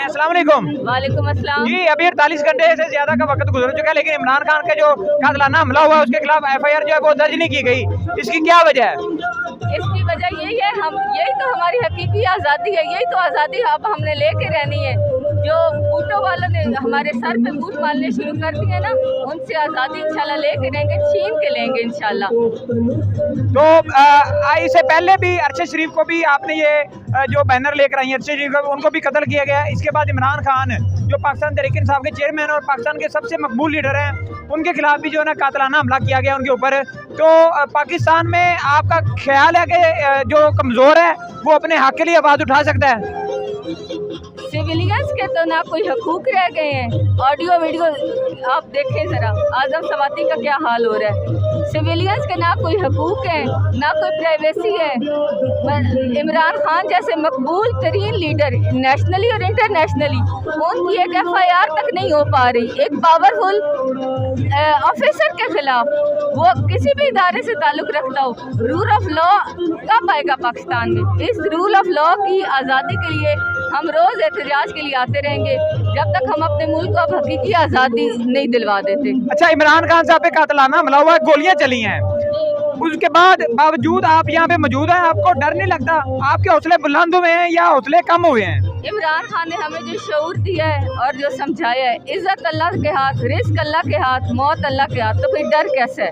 अस्सलाम वालेकुम। वालेकुम अस्सलाम। जी अभी 48 घंटे से ज्यादा का वक्त गुजर चुका है, लेकिन इमरान खान का जो कातिलाना हमला हुआ है उसके खिलाफ FIR जो है वो दर्ज नहीं की गई। इसकी क्या वजह है? इसकी वजह यही है, हम यही तो हमारी हकीकी आज़ादी है, यही तो आज़ादी अब हमने लेके रहनी है। जो बूटों वालों ने हमारे सर पे बूट मारने शुरू कर दिए ना, उनसे आज़ादी इंशाल्लाह लेके रहेंगे, छीन के लेंगे इंशाल्लाह। तो इससे पहले भी अरशद शरीफ को भी आपने ये जो बैनर लेकर आई है अरशद शरीफ को, उनको भी कत्ल किया गया। इसके बाद इमरान खान जो पाकिस्तान तहरीक-ए-इंसाफ के चेयरमैन और पाकिस्तान के सबसे मकबूल लीडर हैं, उनके खिलाफ भी जो है ना कातिलाना हमला किया गया उनके ऊपर। तो पाकिस्तान में आपका ख्याल है कि जो कमज़ोर है वो अपने हक के लिए आवाज़ उठा सकता है? सिविलियंस के तो ना कोई हकूक रह गए हैं। ऑडियो वीडियो आप देखें ज़रा, आज़म सवाती का क्या हाल हो रहा है। सिविलियंस के ना कोई हकूक है, ना कोई प्राइवेसी है। इमरान खान जैसे मकबूल तरीन लीडर नेशनली और इंटरनेशनली, उनकी एक FIR तक नहीं हो पा रही। एक पावरफुल ऑफिसर के खिलाफ, वो किसी भी इदारे से ताल्लुक़ रखता हो, रूल ऑफ लॉ कब आएगा पाकिस्तान में? इस रूल ऑफ लॉ की आज़ादी के लिए हम रोज़ एहतजाज के लिए आते रहेंगे जब तक हम अपने मुल्क को अब हकीकी आज़ादी नहीं दिलवा देते। अच्छा, इमरान खान साहब पे कातिलाना हमला हुआ है, गोलियां चली हैं, उसके बाद बावजूद आप यहाँ पे मौजूद हैं, आपको डर नहीं लगता? आपके हौसले बुलंद हुए हैं या हौसले कम हुए हैं? इमरान खान ने हमें जो शऊर दिया है और जो समझाया है, इज्जत अल्लाह के हाथ, रिस्क अल्लाह के हाथ, मौत अल्लाह के हाथ, तो फिर डर कैसे है?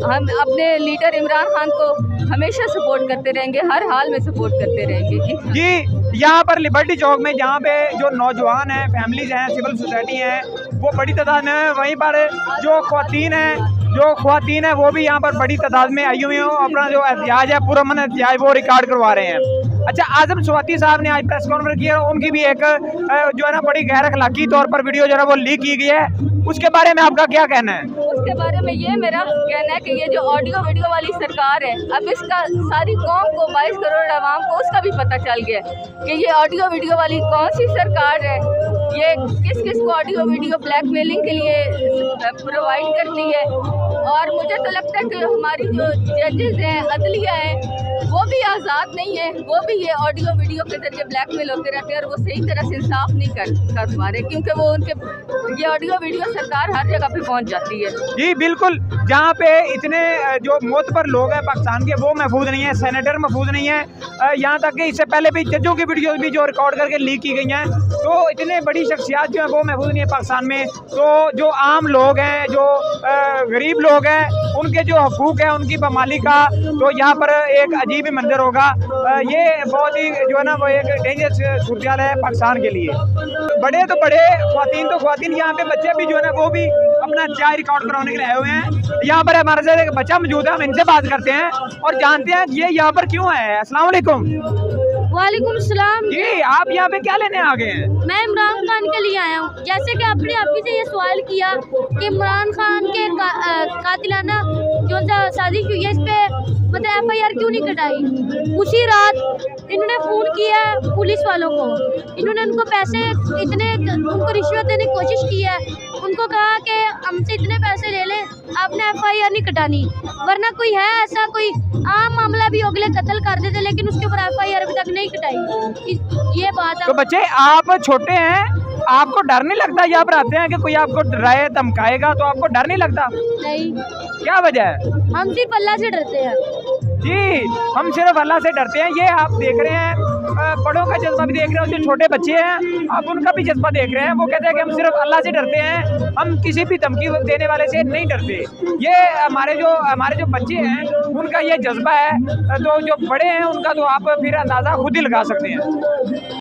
हम अपने लीडर इमरान खान को हमेशा सपोर्ट करते रहेंगे, हर हाल में सपोर्ट करते रहेंगे। जी यहाँ पर लिबर्टी चौक में जहाँ पे जो नौजवान हैं, फैमिलीज हैं, सिविल सोसाइटी हैं, वो बड़ी तादाद में है। वहीं पर जो ख्वातीन है वो भी यहाँ पर बड़ी तादाद में आई हुई हैं, अपना जो एहतजाज है, पुरअमन एहतजाज वो रिकॉर्ड करवा रहे हैं। अच्छा, आज़म सवाती साहब ने आज प्रेस कॉन्फ्रेंस की है, उनकी भी एक जो है ना बड़ी गैर अखलाकी तौर पर वीडियो जो है वो लीक की गई है, उसके बारे में आपका क्या कहना है? उसके बारे में ये मेरा कहना है कि ये जो ऑडियो वीडियो वाली सरकार है, अब इसका सारी कौम को, 22 करोड़ आवाम को उसका भी पता चल गया कि ये ऑडियो वीडियो वाली कौन सी सरकार है, ये किस किस को ऑडियो वीडियो ब्लैकमेलिंग के लिए प्रोवाइड करती है। और मुझे तो लगता है कि हमारी जो जजेस हैं, अदलिया है, वो भी आज़ाद नहीं है, वो भी ये ऑडियो वीडियो के जरिए ब्लैकमेल होते रहते हैं और वो सही तरह से इंसाफ नहीं कर पा रहे, क्योंकि वो उनके ये ऑडियो वीडियो सरकार हर जगह पे पहुंच जाती है। जी बिल्कुल, जहाँ पे इतने जो मोतबर लोग हैं पाकिस्तान के, वो महफूज नहीं है, सेनेटर महफूज नहीं है, यहाँ तक कि इससे पहले भी जजों की वीडियो भी जो रिकॉर्ड करके लीक की गई हैं, तो इतने बड़ी शख्सियात जो है वो महफूज नहीं है पाकिस्तान में। तो जो आम लोग हैं, जो गरीब लोग हैं, उनके जो हकूक़ है, उनकी बमाली का तो यहाँ पर एक अजीब ही मंजर होगा। ये बहुत ही जो है ना वो एक डेंजरस सूरत है पाकिस्तान के लिए। बड़े तो बड़े, ख्वातीन, यहाँ पे बच्चे भी जो है ना वो भी अपना चाय रिकॉर्ड कराने के लिए आए हुए हैं। यहाँ पर हमारे साथ एक बच्चा मौजूद है, हम इनसे बात करते हैं और जानते हैं ये यहाँ पर क्यों आए हैं। अस्सलाम वालेकुम। वालेकुम सलाम। जी आप यहाँ पे क्या लेने आ गए हैं? मैं इमरान खान के लिए आया हूँ। जैसे कि आपने अभी से ये सवाल किया कि इमरान खान के कातिलाना जो शादी की है, इस पे मतलब FIR क्यों नहीं कटाई? उसी रात इन्होंने फ़ोन किया पुलिस वालों को, इन्होंने उनको पैसे उनको रिश्वत देने की कोशिश की है, उनको कहा कि हमसे इतने पैसे ले लें, आपने FIR नहीं कटानी, वरना कोई है ऐसा कोई आम मामला भी अगले कत्ल कर देते, लेकिन उसके ऊपर FIR अभी तक नहीं कटाई। ये बात है। तो बच्चे आप छोटे हैं, आपको डर नहीं लगता? यहाँ पर आते हैं कि कोई आपको डराए धमकाएगा तो आपको डर नहीं लगता? नहीं। क्या वजह है? हम सिर्फ अल्लाह से डरते हैं। जी हम सिर्फ अल्लाह से डरते हैं। ये आप देख रहे हैं, बड़ों का जज्बा भी देख रहे हैं, जो छोटे बच्चे हैं आप उनका भी जज्बा देख रहे हैं। वो कहते हैं कि हम सिर्फ अल्लाह से डरते हैं, हम किसी भी धमकी देने वाले से नहीं डरते। ये हमारे जो बच्चे हैं उनका ये जज्बा है। तो जो बड़े हैं उनका तो आप फिर अंदाज़ा खुद ही लगा सकते हैं।